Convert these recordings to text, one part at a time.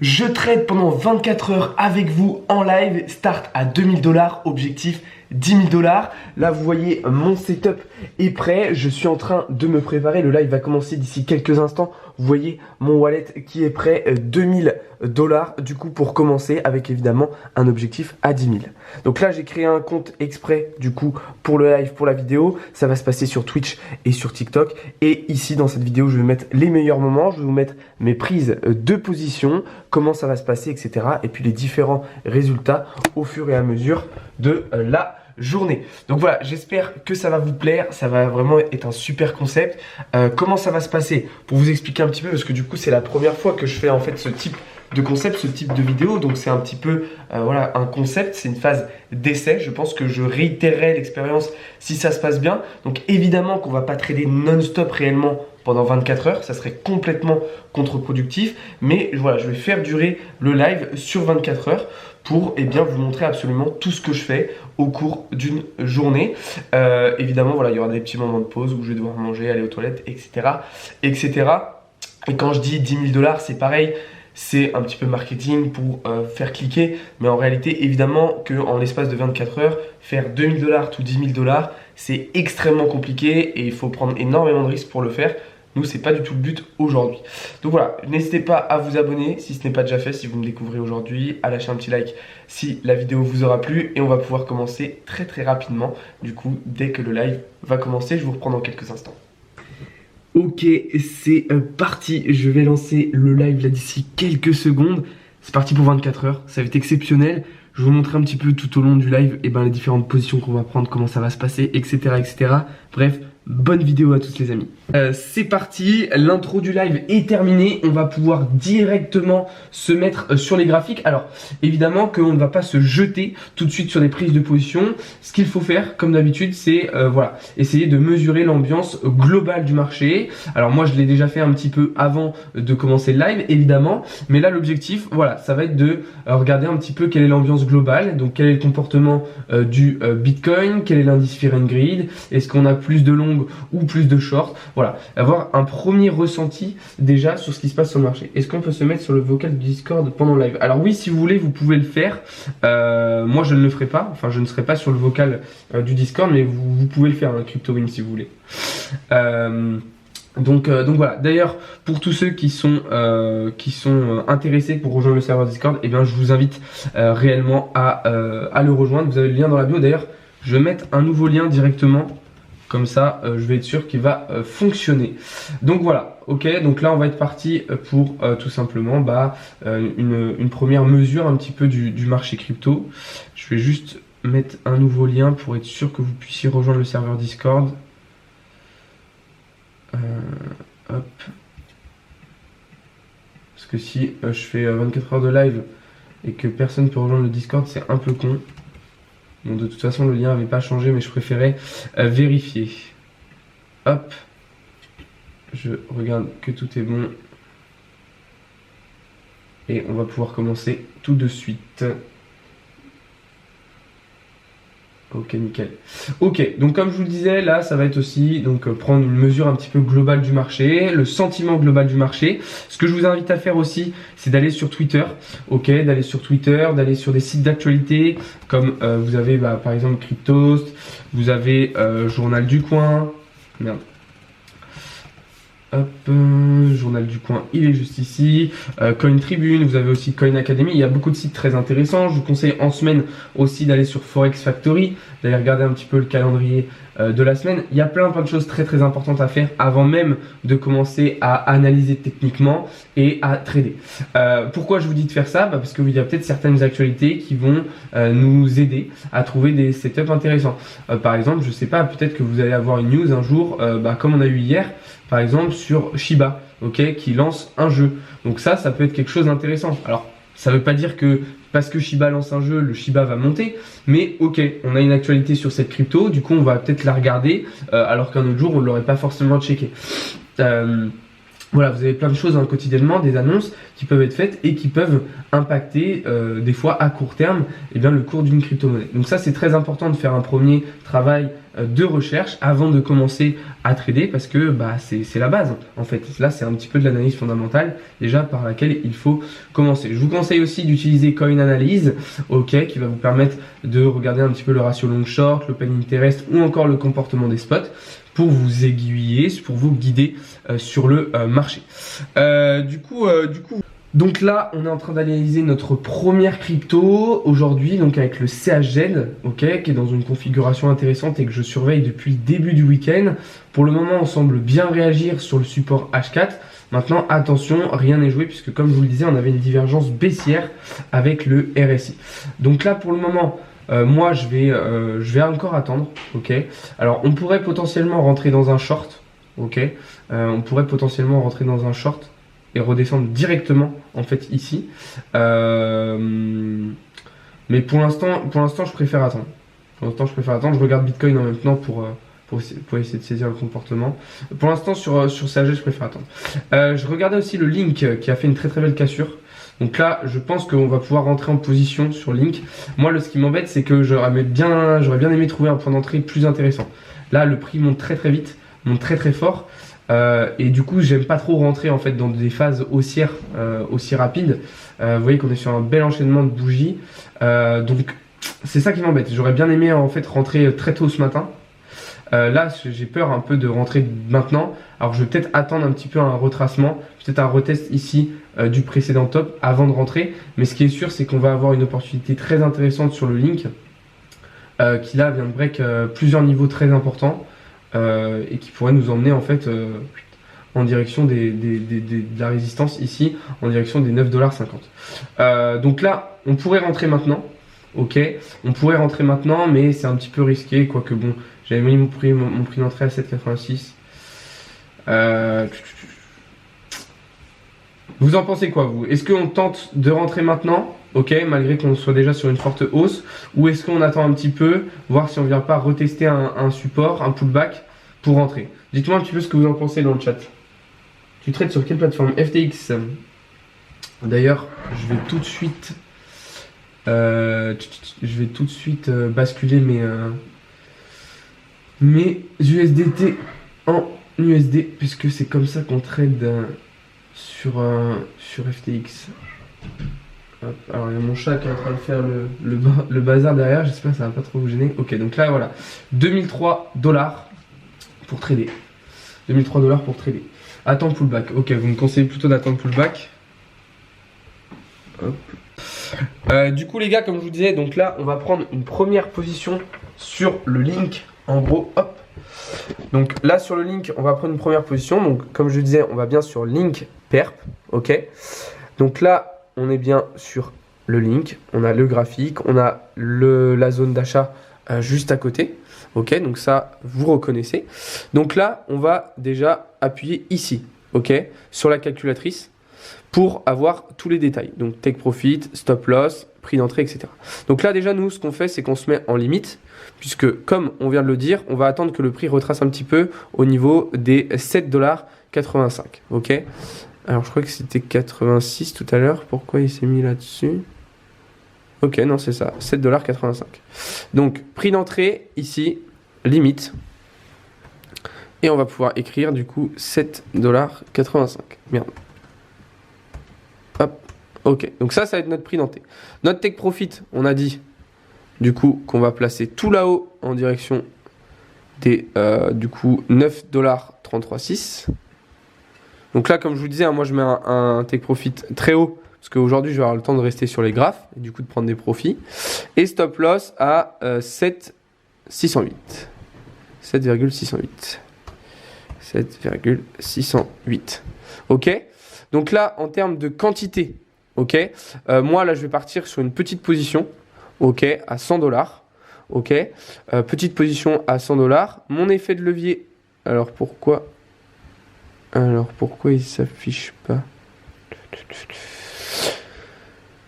Je trade pendant 24 heures avec vous en live, start à 2000 $, objectif 10 000 $. Là, vous voyez, mon setup est prêt. Je suis en train de me préparer. Le live va commencer d'ici quelques instants. Vous voyez mon wallet qui est prêt, 2000 $ du coup pour commencer avec évidemment un objectif à 10 000. Donc là, j'ai créé un compte exprès du coup pour le live, pour la vidéo. Ça va se passer sur Twitch et sur TikTok. Et ici, dans cette vidéo, je vais mettre les meilleurs moments. Je vais vous mettre mes prises de position, comment ça va se passer, etc. Et puis les différents résultats au fur et à mesure de la journée. Donc voilà, j'espère que ça va vous plaire, ça va vraiment être un super concept. Comment ça va se passer? Pour vous expliquer un petit peu, parce que du coup c'est la première fois que je fais en fait ce type de concept, ce type de vidéo, donc c'est un petit peu voilà, un concept, c'est une phase d'essai. Je pense que je réitérerai l'expérience si ça se passe bien. Donc évidemment qu'on va pas trader non-stop réellement pendant 24 heures, ça serait complètement contre-productif, mais voilà, je vais faire durer le live sur 24 heures pour bien vous montrer absolument tout ce que je fais au cours d'une journée. Évidemment, voilà, il y aura des petits moments de pause où je vais devoir manger, aller aux toilettes, etc. etc. Et quand je dis 10 000 $, c'est pareil, c'est un petit peu marketing pour faire cliquer, mais en réalité, évidemment, qu'en l'espace de 24 heures, faire 2 000 $ ou 10 000 $, c'est extrêmement compliqué et il faut prendre énormément de risques pour le faire. Nous, c'est pas du tout le but aujourd'hui. Donc voilà, n'hésitez pas à vous abonner si ce n'est pas déjà fait, si vous me découvrez aujourd'hui, à lâcher un petit like si la vidéo vous aura plu et on va pouvoir commencer très très rapidement. Du coup, dès que le live va commencer, je vous reprends dans quelques instants. Ok, c'est parti. Je vais lancer le live là d'ici quelques secondes. C'est parti pour 24 heures, ça va être exceptionnel. Je vais vous montrer un petit peu tout au long du live les différentes positions qu'on va prendre, comment ça va se passer, etc. etc. Bref, bonne vidéo à tous les amis. C'est parti, l'intro du live est terminée. On va pouvoir directement se mettre sur les graphiques. Alors, évidemment qu'on ne va pas se jeter tout de suite sur des prises de position. Ce qu'il faut faire, comme d'habitude, c'est voilà, essayer de mesurer l'ambiance globale du marché. Alors moi, je l'ai déjà fait un petit peu avant de commencer le live, évidemment. Mais là, l'objectif, voilà, ça va être de regarder un petit peu quelle est l'ambiance globale. Donc, quel est le comportement du Bitcoin, quel est l'indice Fear and Greed, est-ce qu'on a plus de longues ou plus de short. Voilà, avoir un premier ressenti déjà sur ce qui se passe sur le marché. Est-ce qu'on peut se mettre sur le vocal du Discord pendant le live? Alors oui, si vous voulez, vous pouvez le faire. Moi, je ne le ferai pas. Enfin, je ne serai pas sur le vocal du Discord, mais vous pouvez le faire, hein, CryptoWin, si vous voulez. Donc voilà. D'ailleurs, pour tous ceux qui sont intéressés pour rejoindre le serveur Discord, eh bien, je vous invite réellement à le rejoindre. Vous avez le lien dans la bio. D'ailleurs, je vais mettre un nouveau lien directement. Comme ça, je vais être sûr qu'il va fonctionner. Donc voilà, ok. Donc là, on va être parti pour tout simplement une première mesure un petit peu du marché crypto. Je vais juste mettre un nouveau lien pour être sûr que vous puissiez rejoindre le serveur Discord. Hop. Parce que si je fais 24 heures de live et que personne ne peut rejoindre le Discord, c'est un peu con. Bon, de toute façon, le lien n'avait pas changé, mais je préférais vérifier. Hop. Je regarde que tout est bon. Et on va pouvoir commencer tout de suite. Ok, nickel. Ok, donc comme je vous le disais, là, ça va être aussi prendre une mesure un petit peu globale du marché, le sentiment global du marché. Ce que je vous invite à faire aussi, c'est d'aller sur Twitter, ok, d'aller sur Twitter, d'aller sur des sites d'actualité, comme vous avez par exemple Cryptost, vous avez Journal du Coin, merde. Hop, Journal du Coin, il est juste ici. Coin Tribune, vous avez aussi Coin Academy. Il y a beaucoup de sites très intéressants. Je vous conseille en semaine aussi d'aller sur Forex Factory, d'aller regarder un petit peu le calendrier de la semaine. Il y a plein de choses très très importantes à faire avant même de commencer à analyser techniquement et à trader. Pourquoi je vous dis de faire ça? Parce qu'il y a peut-être certaines actualités qui vont nous aider à trouver des setups intéressants. Par exemple, je sais pas, peut-être que vous allez avoir une news un jour, comme on a eu hier, par exemple sur Shiba, ok, qui lance un jeu. Donc ça peut être quelque chose d'intéressant. Alors, ça ne veut pas dire que parce que Shiba lance un jeu, le Shiba va monter, mais ok, on a une actualité sur cette crypto, du coup on va peut-être la regarder, alors qu'un autre jour on ne l'aurait pas forcément checké. Voilà, vous avez plein de choses quotidiennement, des annonces qui peuvent être faites et qui peuvent impacter des fois à court terme le cours d'une crypto-monnaie. Donc ça, c'est très important de faire un premier travail de recherche avant de commencer à trader parce que c'est la base en fait. Là, c'est un petit peu de l'analyse fondamentale déjà par laquelle il faut commencer. Je vous conseille aussi d'utiliser Coin Analyse, qui va vous permettre de regarder un petit peu le ratio long short, l'open interest ou encore le comportement des spots pour vous aiguiller, pour vous guider sur le marché. Donc là, on est en train d'analyser notre première crypto aujourd'hui, donc avec le CHZ, qui est dans une configuration intéressante et que je surveille depuis le début du week-end. Pour le moment, on semble bien réagir sur le support H4. Maintenant, attention, rien n'est joué puisque comme je vous le disais, on avait une divergence baissière avec le RSI. Donc là, pour le moment, moi, je vais encore attendre, Alors, on pourrait potentiellement rentrer dans un short, on pourrait potentiellement rentrer dans un short et redescendre directement en fait ici. Mais pour l'instant, je préfère attendre. Je regarde Bitcoin en même temps pour essayer de saisir le comportement. Pour l'instant, sur CHZ, je préfère attendre. Je regardais aussi le Link qui a fait une très très belle cassure. Donc là, je pense qu'on va pouvoir rentrer en position sur Link. Moi, ce qui m'embête, c'est que j'aurais bien aimé trouver un point d'entrée plus intéressant. Là, le prix monte très très vite, monte très très fort. Et du coup, j'aime pas trop rentrer en fait dans des phases haussières aussi rapides. Vous voyez qu'on est sur un bel enchaînement de bougies. Donc, c'est ça qui m'embête. J'aurais bien aimé en fait rentrer très tôt ce matin. Là, j'ai peur un peu de rentrer maintenant. Alors, je vais peut-être attendre un petit peu un retracement, peut-être un retest ici du précédent top avant de rentrer. Mais ce qui est sûr, c'est qu'on va avoir une opportunité très intéressante sur le Link qui là vient de break plusieurs niveaux très importants et qui pourrait nous emmener en fait en direction de la résistance ici, en direction des 9,50$. Donc là, on pourrait rentrer maintenant. On pourrait rentrer maintenant, mais c'est un petit peu risqué, quoique bon, j'avais mis mon prix d'entrée à 7,86. Vous en pensez quoi, vous? Est-ce qu'on tente de rentrer maintenant, malgré qu'on soit déjà sur une forte hausse, ou est-ce qu'on attend un petit peu, voir si on vient pas retester un support, un pullback pour rentrer? Dites-moi un petit peu ce que vous en pensez dans le chat. Tu trades sur quelle plateforme? FTX. D'ailleurs, je vais tout de suite basculer mes USDT en USD puisque c'est comme ça qu'on trade sur FTX. Hop, alors il y a mon chat qui est en train de faire le bazar derrière, j'espère que ça va pas trop vous gêner. Donc là voilà, 2003$ pour trader. 2003$ pour trader. Attends pullback. Vous me conseillez plutôt d'attendre pullback. Hop. Du coup les gars, comme je vous disais, donc là on va prendre une première position sur le Link. En gros, hop. Donc là sur le Link, on va prendre une première position. Donc comme je disais, on va bien sur Link Perp. Donc là, on est bien sur le Link. On a le graphique, on a la zone d'achat juste à côté. Donc ça, vous reconnaissez. Donc là, on va déjà appuyer ici, sur la calculatrice pour avoir tous les détails. Donc take profit, stop loss, prix d'entrée, etc. Donc là déjà nous ce qu'on fait c'est qu'on se met en limite puisque comme on vient de le dire, on va attendre que le prix retrace un petit peu au niveau des 7,85$. Alors je crois que c'était 86 tout à l'heure. Pourquoi il s'est mis là-dessus? Non c'est ça, 7,85$. Donc prix d'entrée ici, limite. Et on va pouvoir écrire du coup 7,85$. Merde. Hop, donc ça va être notre prix d'entrée. Notre take profit, on a dit du coup qu'on va placer tout là-haut en direction des du coup 9,336$. Donc là, comme je vous disais, moi je mets un take profit très haut parce qu'aujourd'hui je vais avoir le temps de rester sur les graphes et du coup de prendre des profits. Et stop loss à 7,608. 7,608. Donc là, en termes de quantité, moi là je vais partir sur une petite position, à 100$. Petite position à 100$. Mon effet de levier, alors pourquoi il s'affiche pas?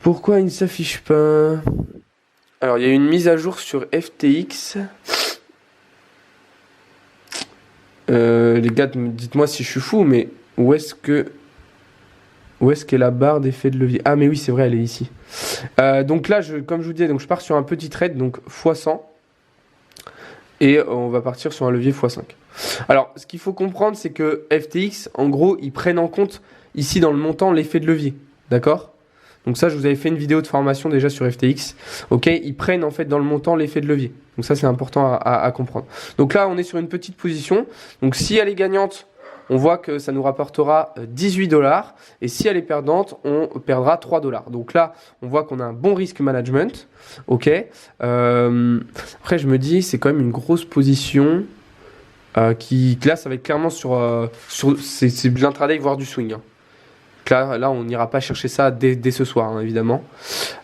Pourquoi il ne s'affiche pas? Alors il y a une mise à jour sur FTX. Les gars, dites-moi si je suis fou, mais Où est-ce qu'est la barre d'effet de levier? Ah mais oui, c'est vrai, elle est ici. Donc là, comme je vous disais, donc je pars sur un petit trade, donc x100. Et on va partir sur un levier x5. Alors, ce qu'il faut comprendre, c'est que FTX, en gros, ils prennent en compte ici dans le montant l'effet de levier. D'accord? Donc ça, je vous avais fait une vidéo de formation déjà sur FTX. Ok, ils prennent en fait dans le montant l'effet de levier. Donc ça, c'est important à comprendre. Donc là, on est sur une petite position. Donc si elle est gagnante, on voit que ça nous rapportera 18 $. Et si elle est perdante, on perdra 3 $. Donc là, on voit qu'on a un bon risk management. Ok. Après, je me dis, c'est quand même une grosse position qui là, ça va être clairement c'est de l'intraday, voire du swing. Hein. Là, on n'ira pas chercher ça dès ce soir, hein, évidemment.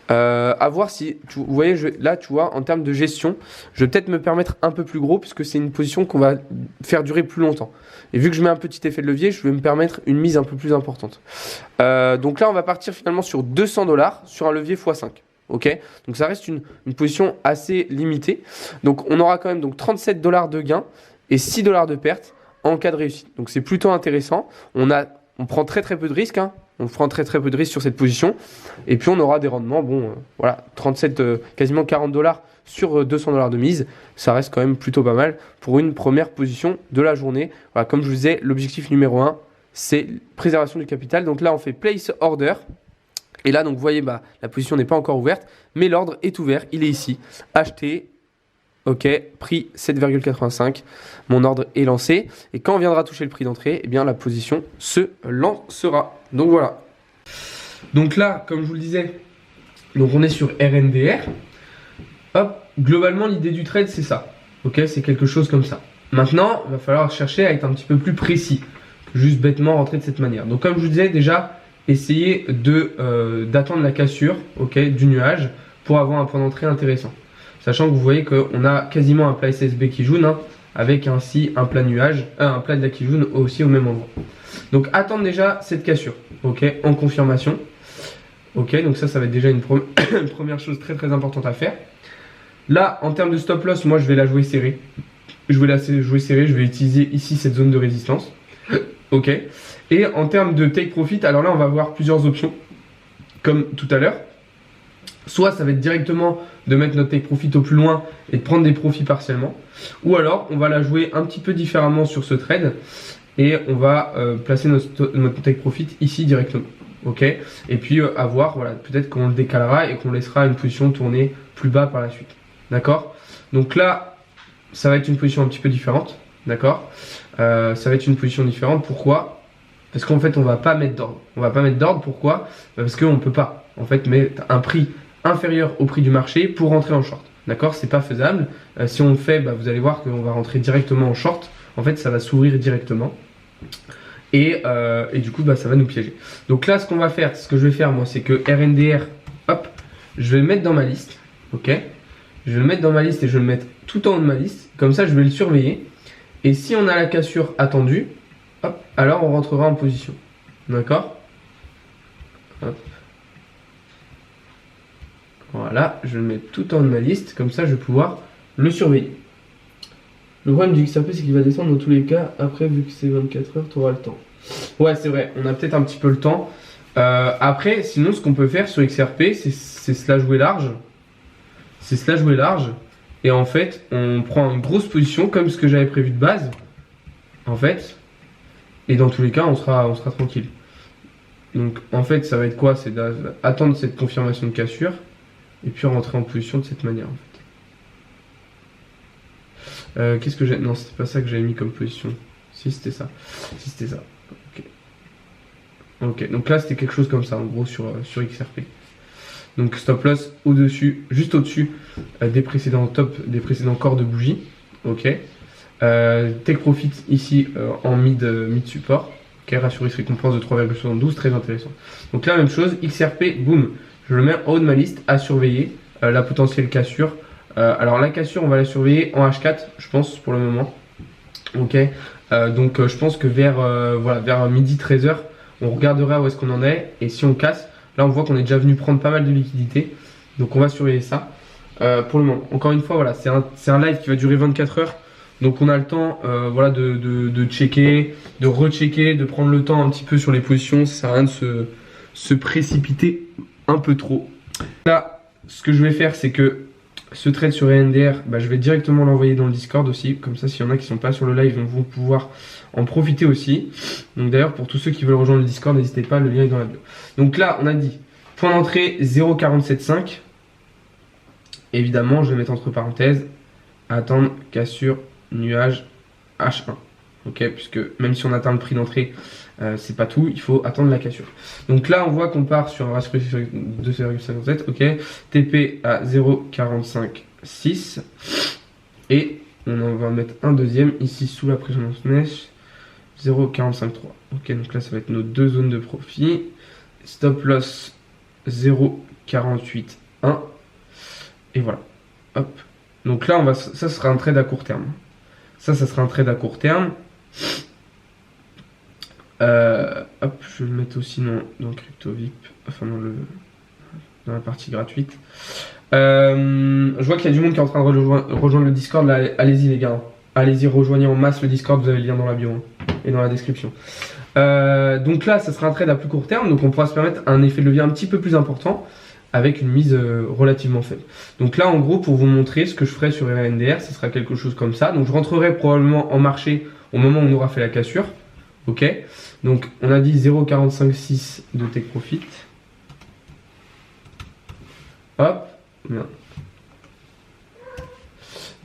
À voir si, vous voyez, là, tu vois, en termes de gestion, je vais peut-être me permettre un peu plus gros, puisque c'est une position qu'on va faire durer plus longtemps. Et vu que je mets un petit effet de levier, je vais me permettre une mise un peu plus importante. Donc là, on va partir finalement sur 200 $, sur un levier x5. Ok, donc ça reste une position assez limitée. Donc on aura quand même donc 37 $ de gain et 6 $ de perte en cas de réussite. Donc c'est plutôt intéressant. On prend très peu de risques. Hein. On prend très peu de risques sur cette position. Et puis on aura des rendements. Bon, voilà, 37, quasiment 40 $ sur 200 $ de mise. Ça reste quand même plutôt pas mal pour une première position de la journée. Voilà, comme je vous disais, l'objectif numéro 1, c'est préservation du capital. Donc là, on fait place order. Et là, donc, vous voyez, la position n'est pas encore ouverte, mais l'ordre est ouvert. Il est ici. Acheté. Ok, prix 7,85. Mon ordre est lancé. Et quand on viendra toucher le prix d'entrée, eh bien, la position se lancera. Donc, voilà. Donc là, comme je vous le disais, donc on est sur RNDR. Hop, globalement, l'idée du trade, c'est ça. Ok, c'est quelque chose comme ça. Maintenant, il va falloir chercher à être un petit peu plus précis. Juste bêtement rentrer de cette manière. Donc, comme je vous disais déjà, essayez d'attendre la cassure, ok, du nuage pour avoir un point d'entrée intéressant. Sachant que vous voyez qu'on a quasiment un plat SSB qui joue, hein, avec ainsi un plat nuage, un plat de la qui joue aussi au même endroit. Donc attendre déjà cette cassure, ok, en confirmation. Ok, donc ça va être déjà une première chose très importante à faire. Là, en termes de stop loss, moi je vais la jouer serrée. Je vais la jouer serrée, je vais utiliser ici cette zone de résistance. Ok. Et en termes de take profit, alors là on va avoir plusieurs options, comme tout à l'heure. Soit ça va être directement de mettre notre take profit au plus loin et de prendre des profits partiellement. Ou alors on va la jouer un petit peu différemment sur ce trade et on va placer notre take profit ici directement. Ok. Et puis à voir, voilà, peut-être qu'on le décalera et qu'on laissera une position tourner plus bas par la suite. D'accord. Donc là, ça va être une position un petit peu différente. D'accord. Ça va être une position différente. Pourquoi? Parce qu'en fait, on va pas mettre d'ordre. On va pas mettre d'ordre. Pourquoi? Parce qu'on peut pas, en fait, mettre un prix inférieur au prix du marché pour rentrer en short. D'accord? C'est pas faisable. Si on le fait, vous allez voir qu'on va rentrer directement en short. En fait, ça va s'ouvrir directement. Et du coup, ça va nous piéger. Donc là, ce que je vais faire, moi, c'est que RNDR, hop, je vais le mettre dans ma liste. Ok? Je vais le mettre dans ma liste et je vais le mettre tout en haut de ma liste. Comme ça, je vais le surveiller. Et si on a la cassure attendue, hop, alors on rentrera en position. D'accord? Hop. Voilà, je le mets tout en haut de ma liste. Comme ça, je vais pouvoir le surveiller. Le problème du XRP, c'est qu'il va descendre dans tous les cas. Après, vu que c'est 24 heures, tu auras le temps. Ouais, c'est vrai, on a peut-être un petit peu le temps. Après, sinon, ce qu'on peut faire sur XRP, c'est se la jouer large. C'est se la jouer large. Et en fait, on prend une grosse position comme ce que j'avais prévu de base. En fait. Et dans tous les cas, on sera tranquille. Donc, en fait, ça va être quoi? C'est d'attendre cette confirmation de cassure. Et puis rentrer en position de cette manière, en fait. Qu'est-ce que j'ai... Non, c'était pas ça que j'avais mis comme position. Si, c'était ça. Si, c'était ça. Ok. Ok, donc là, c'était quelque chose comme ça, en gros, sur XRP. Donc stop loss au-dessus, juste au-dessus des précédents corps de bougie. Ok. Take profit ici en mid support. Ok, ratio risque récompense de 3,72, très intéressant. Donc là, même chose, XRP, boum, je le mets en haut de ma liste à surveiller la potentielle cassure. Alors la cassure, on va la surveiller en H4, je pense, pour le moment. Ok. Donc je pense que vers midi 13h, on regardera où est-ce qu'on en est. Et si on casse, là on voit qu'on est déjà venu prendre pas mal de liquidités. Donc on va surveiller ça. Pour le moment, encore une fois, voilà, c'est un live qui va durer 24 heures. Donc on a le temps voilà, de checker, de rechecker, de prendre le temps un petit peu sur les positions. Ça sert à rien de se précipiter un peu trop. Là, ce que je vais faire, c'est que ce trade sur ENDR, bah, je vais directement l'envoyer dans le Discord aussi. Comme ça, s'il y en a qui sont pas sur le live, ils vont pouvoir en profiter aussi. Donc d'ailleurs, pour tous ceux qui veulent rejoindre le Discord, n'hésitez pas, le lien est dans la bio. Donc là, on a dit point d'entrée 0,475. Évidemment, je vais mettre entre parenthèses attendre cassure nuage H1. Ok, puisque même si on atteint le prix d'entrée, c'est pas tout, il faut attendre la cassure. Donc là, on voit qu'on part sur un ratio de 2,57. Ok, TP à 0,456 et on en va mettre un deuxième ici sous la précédente neige 0,453. Ok, donc là, ça va être nos deux zones de profit. Stop loss 0,481 et voilà. Hop. Donc là, ça sera un trade à court terme. Ça sera un trade à court terme. Hop, je vais le mettre aussi dans Crypto VIP, enfin dans la partie gratuite. Je vois qu'il y a du monde qui est en train de rejoindre le Discord. Là, allez-y les gars, allez-y, rejoignez en masse le Discord, vous avez le lien dans la bio et dans la description. Donc là, ça sera un trade à plus court terme, donc on pourra se permettre un effet de levier un petit peu plus important avec une mise relativement faible. Donc là, en gros, pour vous montrer ce que je ferai sur RNDR, ce sera quelque chose comme ça. Donc je rentrerai probablement en marché au moment où on aura fait la cassure. Ok, donc on a dit 0,456 de take profit. Hop, bien.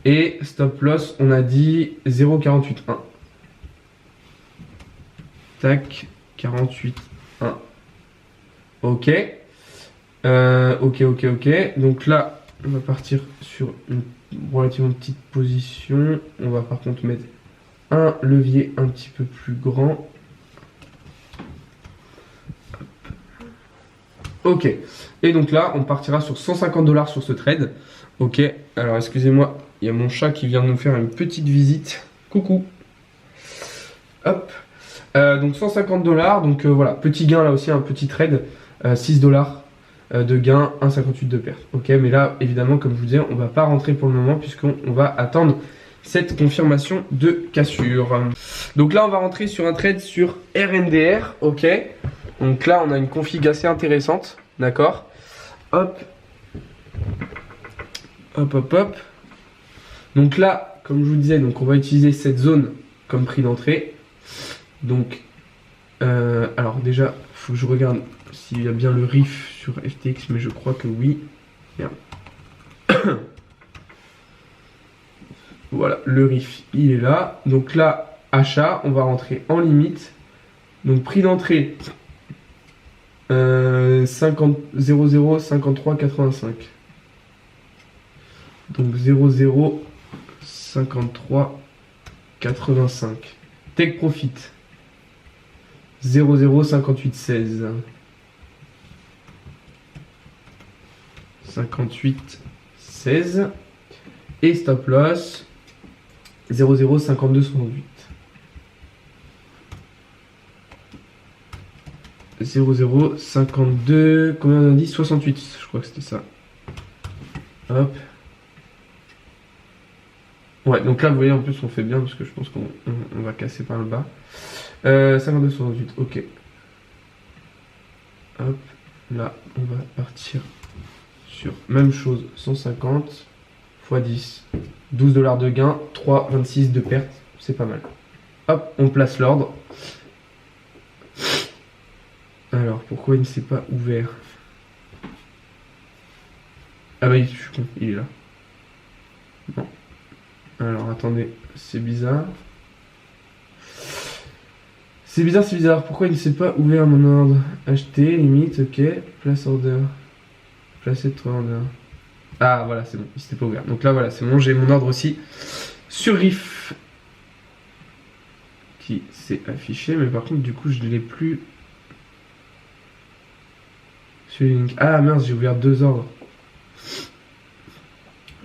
Et stop loss, on a dit 0,481. Tac, 48,1. Ok. Ok. Donc là, on va partir sur une relativement petite position. On va par contre mettre un levier un petit peu plus grand. Ok. Et donc là, on partira sur 150 $ sur ce trade. Ok. Alors, excusez-moi, il y a mon chat qui vient de nous faire une petite visite. Coucou. Hop. Donc 150 $. Donc voilà, petit gain là aussi, un petit trade. 6 $ de gain, 1,58 de perte. Ok, mais là, évidemment, comme je vous disais, on va pas rentrer pour le moment puisqu'on va attendre cette confirmation de cassure. Donc là, on va rentrer sur un trade sur RNDR. Ok, donc là, on a une config assez intéressante. D'accord. Hop. Donc là, comme je vous disais, donc on va utiliser cette zone comme prix d'entrée. Donc, alors déjà, il faut que je regarde s'il y a bien le RIF sur FTX, mais je crois que oui. Merde. Voilà, le RIF, il est là. Donc là, achat, on va rentrer en limite. Donc prix d'entrée 00,53,85. Donc 0,053,85. Take profit 0,058,16. 58,16. Et stop loss 0,052,68. 0,052, combien on a dit 68, je crois que c'était ça. Hop. Ouais, donc là, vous voyez, en plus, on fait bien parce que je pense qu'on va casser par le bas. 52,68, ok. Hop, là, on va partir sur même chose, 150 x 10, 12 $ de gain, 3,26 de perte, c'est pas mal. Hop, on place l'ordre. Alors, pourquoi il ne s'est pas ouvert? Ah bah, je suis con, il est là. Non. Alors, attendez, c'est bizarre. C'est bizarre. Pourquoi il ne s'est pas ouvert mon ordre? Acheter, limite, ok. Place order. Placer de 3 orders. Ah, voilà, c'est bon, il s'était pas ouvert. Donc là, voilà, c'est bon, j'ai mon ordre aussi sur RIF qui s'est affiché, mais par contre, du coup, je ne l'ai plus. Ah mince, j'ai ouvert 2 ordres.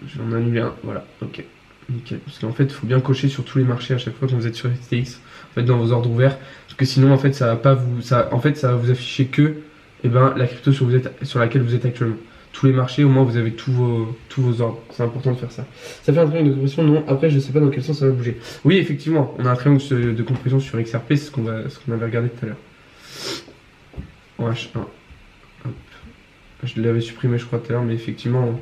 Je vais en annuler un, voilà, ok. Nickel. Parce qu'en fait, il faut bien cocher sur tous les marchés à chaque fois quand vous êtes sur FTX, en fait, dans vos ordres ouverts. Parce que sinon, en fait, ça va pas vous. Ça va vous afficher que la crypto sur laquelle vous êtes actuellement. tous les marchés, au moins vous avez tous vos ordres. C'est important de faire ça. Ça fait un triangle de compression, non. Après, je sais pas dans quel sens ça va bouger. Oui, effectivement, on a un triangle de compression sur XRP, c'est ce qu'on avait regardé tout à l'heure. En H1. Hop. Je l'avais supprimé, je crois, tout à l'heure, mais effectivement,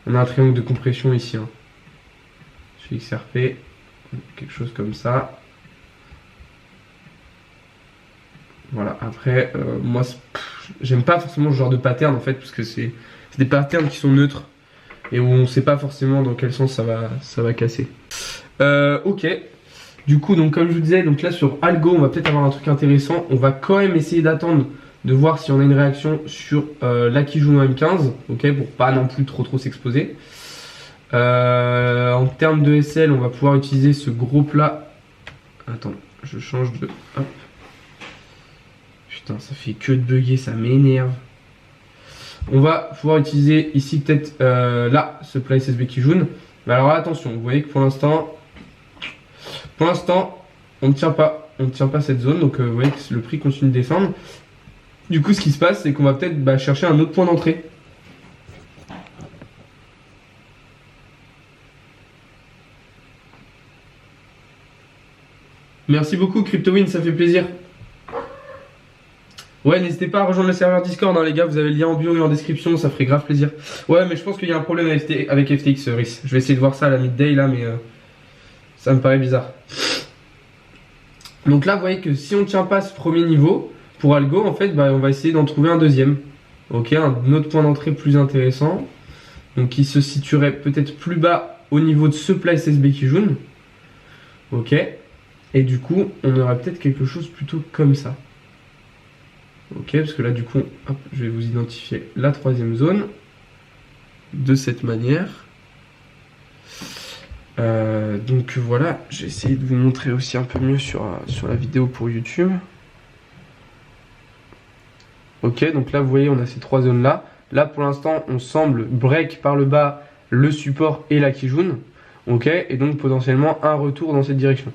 on a un triangle de compression ici. Hein. Sur XRP, quelque chose comme ça. Voilà, après, moi, j'aime pas forcément ce genre de pattern en fait, parce que c'est des patterns qui sont neutres et où on sait pas forcément dans quel sens ça va casser. Ok, du coup, donc comme je vous disais, donc là sur Algo, on va peut-être avoir un truc intéressant. On va quand même essayer d'attendre, de voir si on a une réaction sur l'Akijun M15, ok, pour pas non plus trop s'exposer. En termes de SL, on va pouvoir utiliser ce gros plat. Attends, je change de. Hop. Putain, ça fait que de bugger, ça m'énerve. On va pouvoir utiliser ici peut-être là ce plat SSB Kijun. Mais alors attention, vous voyez que pour l'instant, on ne tient pas cette zone. Donc vous voyez que le prix continue de descendre. Du coup, ce qui se passe, c'est qu'on va peut-être chercher un autre point d'entrée. Merci beaucoup CryptoWin, ça fait plaisir. Ouais, n'hésitez pas à rejoindre le serveur Discord, hein, les gars, vous avez le lien en bio et en description, ça ferait grave plaisir. Ouais, mais je pense qu'il y a un problème avec FTX, Rhys. Je vais essayer de voir ça à la midday là, mais ça me paraît bizarre. Donc là, vous voyez que si on ne tient pas ce premier niveau, pour Algo, en fait, on va essayer d'en trouver un deuxième. Ok, un autre point d'entrée plus intéressant. Donc qui se situerait peut-être plus bas au niveau de ce plat SSB Kijun. Ok. Et du coup, on aura peut-être quelque chose plutôt comme ça. Ok, parce que là du coup, hop, je vais vous identifier la troisième zone de cette manière. Donc voilà, j'ai essayé de vous montrer aussi un peu mieux sur la vidéo pour YouTube. Ok, donc là vous voyez, on a ces trois zones là. Là pour l'instant, on semble break par le bas le support et la Kijun. Ok, et donc potentiellement un retour dans cette direction.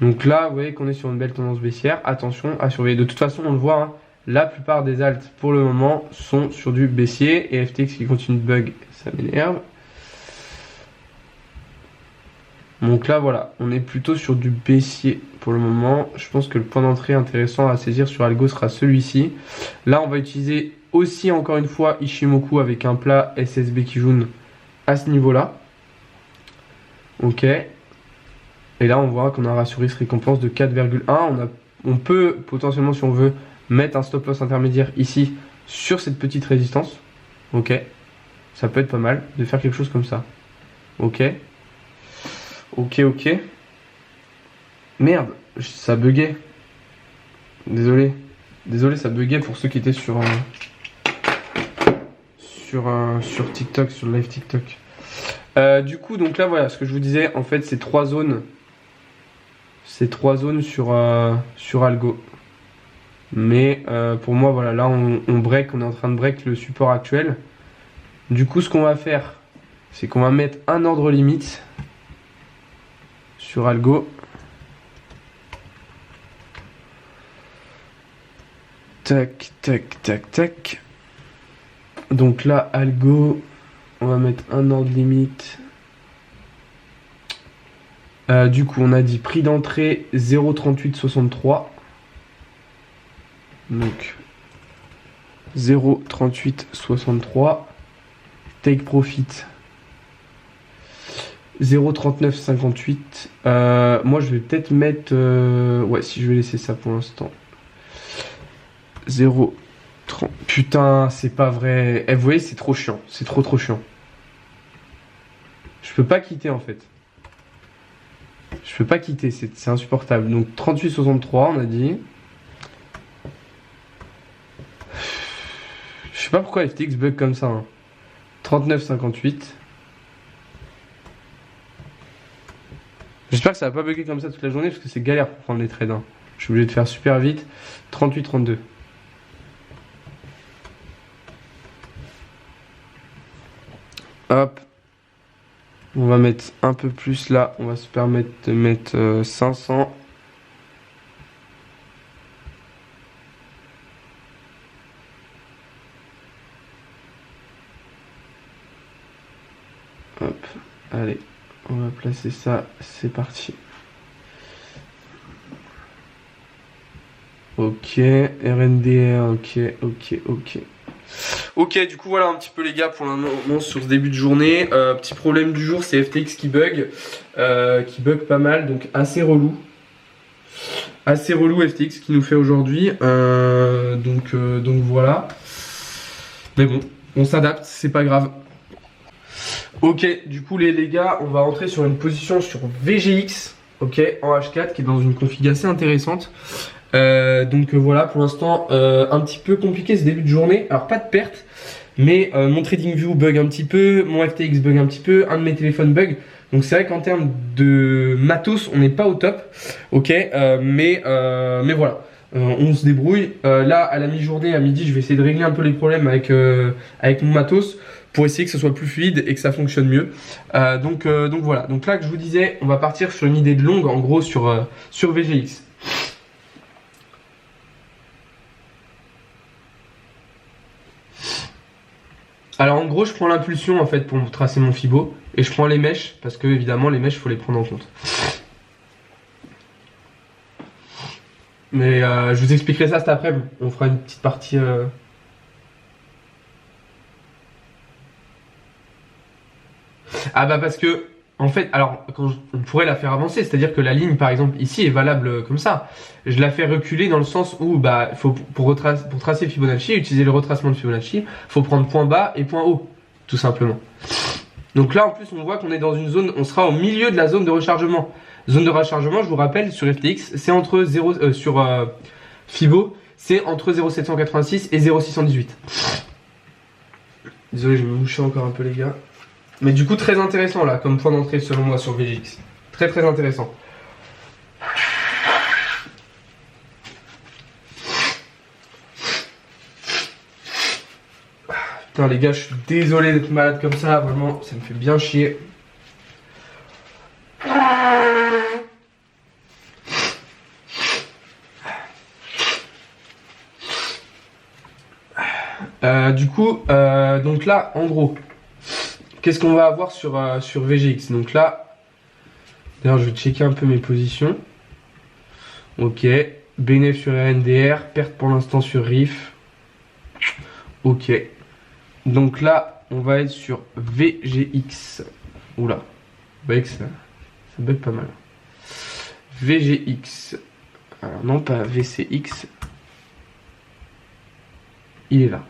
Donc là, vous voyez qu'on est sur une belle tendance baissière. Attention à surveiller. De toute façon, on le voit, hein, la plupart des alts pour le moment sont sur du baissier. Et FTX qui continue de bug, ça m'énerve. Donc là, voilà, on est plutôt sur du baissier pour le moment. Je pense que le point d'entrée intéressant à saisir sur Algo sera celui-ci. Là, on va utiliser aussi, encore une fois, Ishimoku avec un plat SSB Kijun à ce niveau-là. Ok. Et là, on voit qu'on a un ratio risque récompense de 4,1. On peut potentiellement, si on veut, mettre un stop loss intermédiaire ici sur cette petite résistance. Ok. Ça peut être pas mal de faire quelque chose comme ça. Ok. Ok. Merde, ça buguait. Désolé, ça buguait pour ceux qui étaient sur TikTok, sur le live TikTok. Du coup, donc là, voilà, ce que je vous disais, en fait, ces trois zones sur Algo. Mais pour moi, voilà, là, on est en train de break le support actuel. Du coup, ce qu'on va faire, c'est qu'on va mettre un ordre limite sur Algo. Tac. Donc là, Algo, on va mettre un ordre limite. Du coup, on a dit prix d'entrée 0,3863. Donc 0,3863. Take profit 0,3958. Moi, je vais peut-être mettre. Ouais, si je vais laisser ça pour l'instant. 0,30. Putain, c'est pas vrai. Vous voyez, c'est trop chiant. C'est trop chiant. Je peux pas quitter en fait. Je peux pas quitter, c'est insupportable. Donc 38,63 on a dit. Je sais pas pourquoi FTX bug comme ça. Hein. 39,58. J'espère que ça va pas bugger comme ça toute la journée parce que c'est galère pour prendre les trades. Hein. Je suis obligé de faire super vite. 38,32. Hop. On va mettre un peu plus là. On va se permettre de mettre 500. Hop, allez, on va placer ça, c'est parti. Ok, RNDR, ok. Ok, du coup voilà un petit peu les gars pour le moment sur ce début de journée. Petit problème du jour, c'est FTX qui bug pas mal, donc assez relou. Assez relou FTX qui nous fait aujourd'hui, donc voilà. Mais bon, on s'adapte, c'est pas grave. Ok, du coup les gars, on va rentrer sur une position sur VGX, ok, en H4 qui est dans une config assez intéressante. Voilà, pour l'instant un petit peu compliqué ce début de journée. Alors pas de perte, mais mon TradingView bug un petit peu, mon FTX bug un petit peu, un de mes téléphones bug. Donc c'est vrai qu'en termes de matos, on n'est pas au top, ok, mais voilà. On se débrouille. Là, à la mi-journée, à midi, je vais essayer de régler un peu les problèmes avec mon matos pour essayer que ce soit plus fluide et que ça fonctionne mieux. Donc voilà. Donc là, que je vous disais, on va partir sur une idée de longue, en gros, sur VGX. Alors en gros, je prends l'impulsion en fait pour tracer mon fibo et je prends les mèches parce que évidemment les mèches, faut les prendre en compte. Mais je vous expliquerai ça cet après-midi. On fera une petite partie. Ah bah parce que en fait, alors on pourrait la faire avancer, c'est-à-dire que la ligne par exemple ici est valable comme ça. Je la fais reculer dans le sens où bah faut pour tracer Fibonacci, utiliser le retracement de Fibonacci, faut prendre point bas et point haut, tout simplement. Donc là en plus on voit qu'on est dans une zone, on sera au milieu de la zone de rechargement. Zone de rechargement, je vous rappelle sur FTX, c'est entre 0 sur Fibo, c'est entre 0,786 et 0,618. Désolé, je vais me moucher encore un peu les gars. Mais du coup très intéressant là comme point d'entrée selon moi sur VGX. Très intéressant. Putain les gars, je suis désolé d'être malade comme ça, vraiment ça me fait bien chier. Donc là en gros, qu'est-ce qu'on va avoir sur VGX? Donc là, d'ailleurs je vais checker un peu mes positions. Ok, BNF sur RNDR, perte pour l'instant sur RIF. Ok, donc là on va être sur VGX. Oula, vous voyez que ça bug pas mal. VGX, alors non pas VCX, il est là.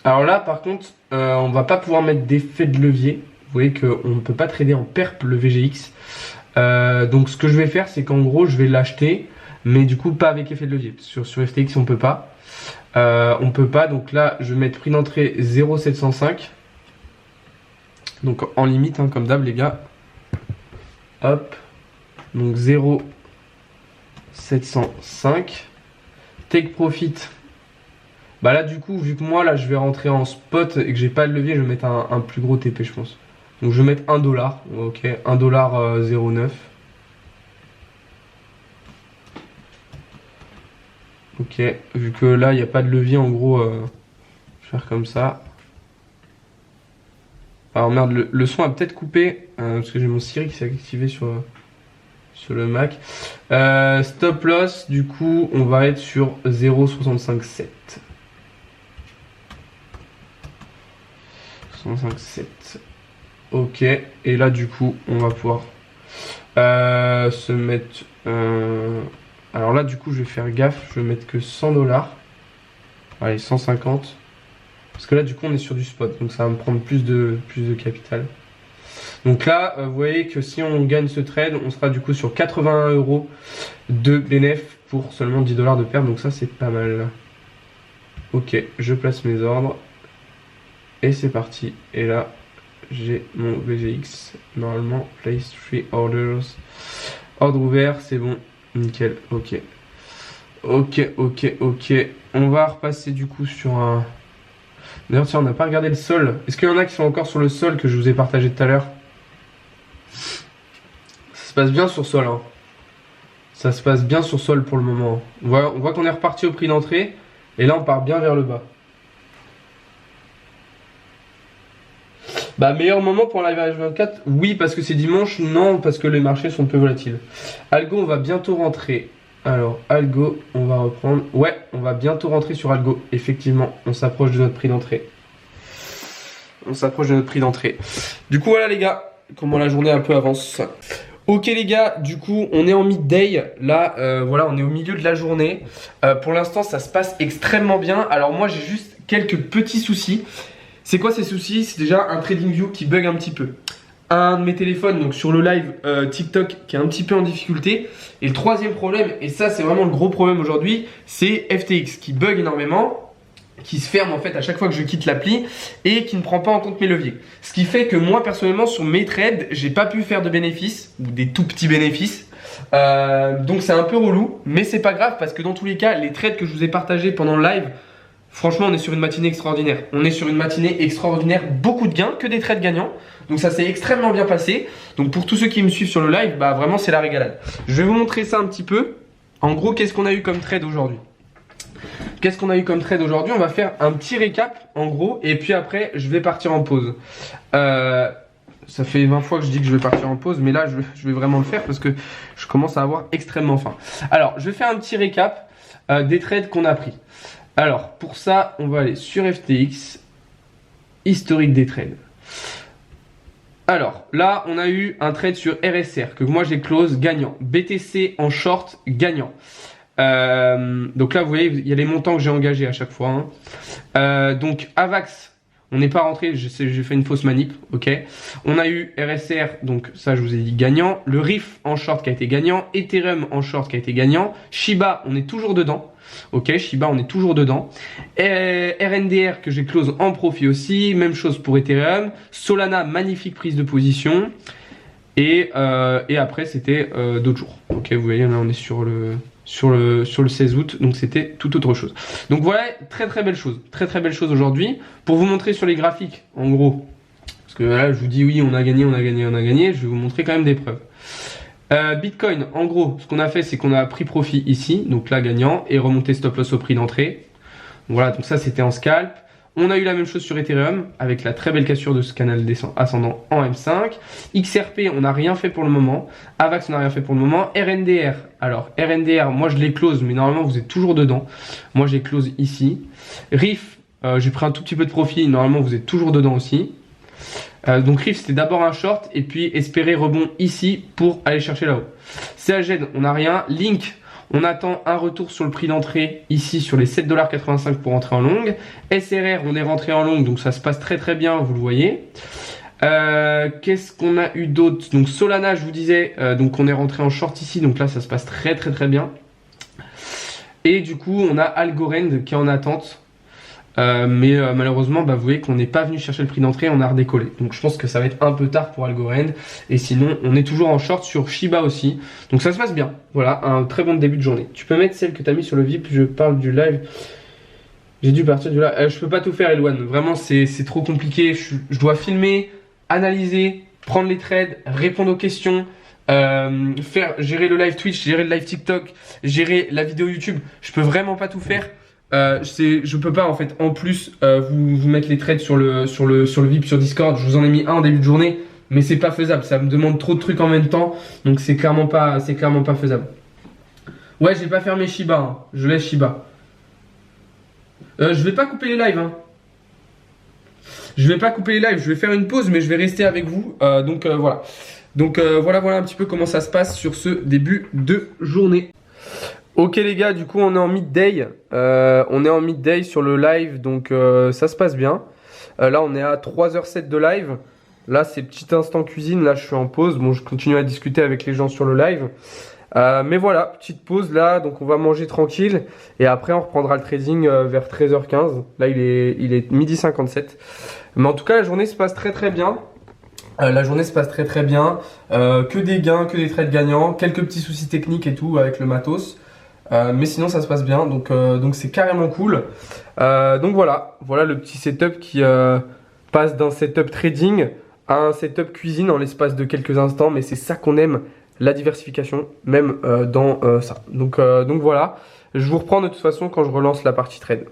Alors là par contre on va pas pouvoir mettre d'effet de levier. Vous voyez qu'on ne peut pas trader en perp le VGX. Donc ce que je vais faire c'est qu'en gros je vais l'acheter, mais du coup pas avec effet de levier. Sur FTX on peut pas. Donc là je vais mettre prix d'entrée 0,705. Donc en limite hein, comme d'hab les gars. Hop. Donc 0,705. Take profit. Bah là du coup vu que moi là je vais rentrer en spot et que j'ai pas de levier, je vais mettre un plus gros TP je pense. Donc je vais mettre 1$, ok, 1,09$. Ok, vu que là il n'y a pas de levier en gros, je vais faire comme ça. Alors merde, le son a peut-être coupé, parce que j'ai mon Siri qui s'est activé sur le Mac. Stop loss, du coup on va être sur 0,657. 65,7. Ok, et là du coup on va pouvoir se mettre alors là du coup je vais faire gaffe, je vais mettre que 100$. Allez, 150, parce que là du coup on est sur du spot, donc ça va me prendre plus de capital. Donc là vous voyez que si on gagne ce trade, on sera du coup sur 81€ de bénéf pour seulement 10$ de perte, donc ça c'est pas mal. Ok, je place mes ordres et c'est parti. Et là j'ai mon VGX, normalement place 3 orders, ordre ouvert, c'est bon, nickel. Ok, on va repasser du coup sur un... D'ailleurs tiens, on n'a pas regardé le sol. Est-ce qu'il y en a qui sont encore sur le sol que je vous ai partagé tout à l'heure? Ça se passe bien sur sol hein. Ça se passe bien sur sol pour le moment. On voit qu'on est reparti au prix d'entrée et là on part bien vers le bas. Bah meilleur moment pour un live H24, oui parce que c'est dimanche, non parce que les marchés sont peu volatiles. Algo, on va bientôt rentrer. Alors Algo, on va reprendre. Ouais, on va bientôt rentrer sur Algo. Effectivement, on s'approche de notre prix d'entrée. Du coup voilà les gars, comment la journée un peu avance. Ok les gars, du coup on est en midday. Là voilà, on est au milieu de la journée. Pour l'instant ça se passe extrêmement bien. Alors moi j'ai juste quelques petits soucis. C'est quoi ces soucis? C'est déjà un TradingView qui bug un petit peu. Un de mes téléphones, donc sur le live TikTok, qui est un petit peu en difficulté. Et le troisième problème, et ça c'est vraiment le gros problème aujourd'hui, c'est FTX qui bug énormément, qui se ferme en fait à chaque fois que je quitte l'appli et qui ne prend pas en compte mes leviers. Ce qui fait que moi personnellement sur mes trades, j'ai pas pu faire de bénéfices, ou des tout petits bénéfices. Donc c'est un peu relou, mais c'est pas grave parce que dans tous les cas, les trades que je vous ai partagés pendant le live, franchement, on est sur une matinée extraordinaire. Beaucoup de gains, que des trades gagnants. Donc ça s'est extrêmement bien passé. Donc pour tous ceux qui me suivent sur le live, bah vraiment c'est la régalade. Je vais vous montrer ça un petit peu. En gros, qu'est-ce qu'on a eu comme trade aujourd'hui? On va faire un petit récap en gros. Et puis après, je vais partir en pause. Ça fait 20 fois que je dis que je vais partir en pause. Mais là, je vais vraiment le faire parce que je commence à avoir extrêmement faim. Alors, je vais faire un petit récap des trades qu'on a pris. Alors, pour ça, on va aller sur FTX, historique des trades. Alors, là, on a eu un trade sur RSR, que moi j'ai close gagnant. BTC en short, gagnant. Donc là, vous voyez, il y a les montants que j'ai engagés à chaque fois. Donc, Avax, on n'est pas rentré, j'ai fait une fausse manip, ok. On a eu RSR, donc ça, je vous ai dit gagnant. Le RIF en short qui a été gagnant. Ethereum en short qui a été gagnant. Shiba, on est toujours dedans. Ok, Shiba, on est toujours dedans. RNDR que j'ai close en profit aussi. Même chose pour Ethereum. Solana, magnifique prise de position. Et après, c'était d'autres jours. Ok, vous voyez, là, on est sur le 16 août. Donc, c'était tout autre chose. Donc, voilà, très belle chose. Très belle chose aujourd'hui. Pour vous montrer sur les graphiques, en gros. Parce que là, je vous dis oui, on a gagné. Je vais vous montrer quand même des preuves. Bitcoin, en gros, ce qu'on a fait, c'est qu'on a pris profit ici, donc là gagnant, et remonté stop loss au prix d'entrée. Voilà, donc ça c'était en scalp. On a eu la même chose sur Ethereum, avec la très belle cassure de ce canal ascendant en M5. XRP, on n'a rien fait pour le moment. Avax, on n'a rien fait pour le moment. RNDR, alors RNDR, moi je les close, mais normalement vous êtes toujours dedans. Moi j'ai close ici. RIF, j'ai pris un tout petit peu de profit, normalement vous êtes toujours dedans aussi. Donc RIF c'était d'abord un short et puis espérer rebond ici pour aller chercher là-haut. CAGED on n'a rien. Link on attend un retour sur le prix d'entrée ici sur les 7,85$ pour entrer en longue. SRR on est rentré en longue donc ça se passe très bien, vous le voyez. Qu'est-ce qu'on a eu d'autre? Donc Solana je vous disais, donc on est rentré en short ici donc là ça se passe très bien. Et du coup on a Algorand qui est en attente. Mais malheureusement vous voyez qu'on n'est pas venu chercher le prix d'entrée, on a redécollé. Donc je pense que ça va être un peu tard pour Algorand. Et sinon on est toujours en short sur Shiba aussi. Donc ça se passe bien. Voilà, un très bon début de journée. Tu peux mettre celle que tu as mis sur le VIP, je parle du live. J'ai dû partir du live. Je peux pas tout faire Elwan, vraiment c'est trop compliqué. Je dois filmer, analyser, prendre les trades, répondre aux questions, gérer le live Twitch, gérer le live TikTok, gérer la vidéo YouTube. Je peux vraiment pas tout faire. Je peux pas en fait en plus vous mettre les trades sur le VIP sur Discord. Je vous en ai mis un en début de journée, mais c'est pas faisable, ça me demande trop de trucs en même temps, donc c'est clairement pas faisable. Ouais, j'ai pas fermé Shiba, hein. Je laisse Shiba. Je vais pas couper les lives, hein. Je vais faire une pause, mais je vais rester avec vous. Voilà. Voilà un petit peu comment ça se passe sur ce début de journée. Ok les gars, du coup on est en midday. Sur le live, donc ça se passe bien. Là on est à 3h07 de live. Là c'est petit instant cuisine, là je suis en pause. Bon, je continue à discuter avec les gens sur le live. Mais voilà, petite pause là, donc on va manger tranquille. Et après on reprendra le trading vers 13h15. Là il est 12h57. Mais en tout cas la journée se passe très bien. Que des gains, que des trades gagnants. Quelques petits soucis techniques et tout avec le matos. Mais sinon ça se passe bien, donc c'est carrément cool. Donc voilà le petit setup qui passe d'un setup trading à un setup cuisine en l'espace de quelques instants. Mais c'est ça qu'on aime, la diversification, même dans ça. Donc voilà, je vous reprends de toute façon quand je relance la partie trade.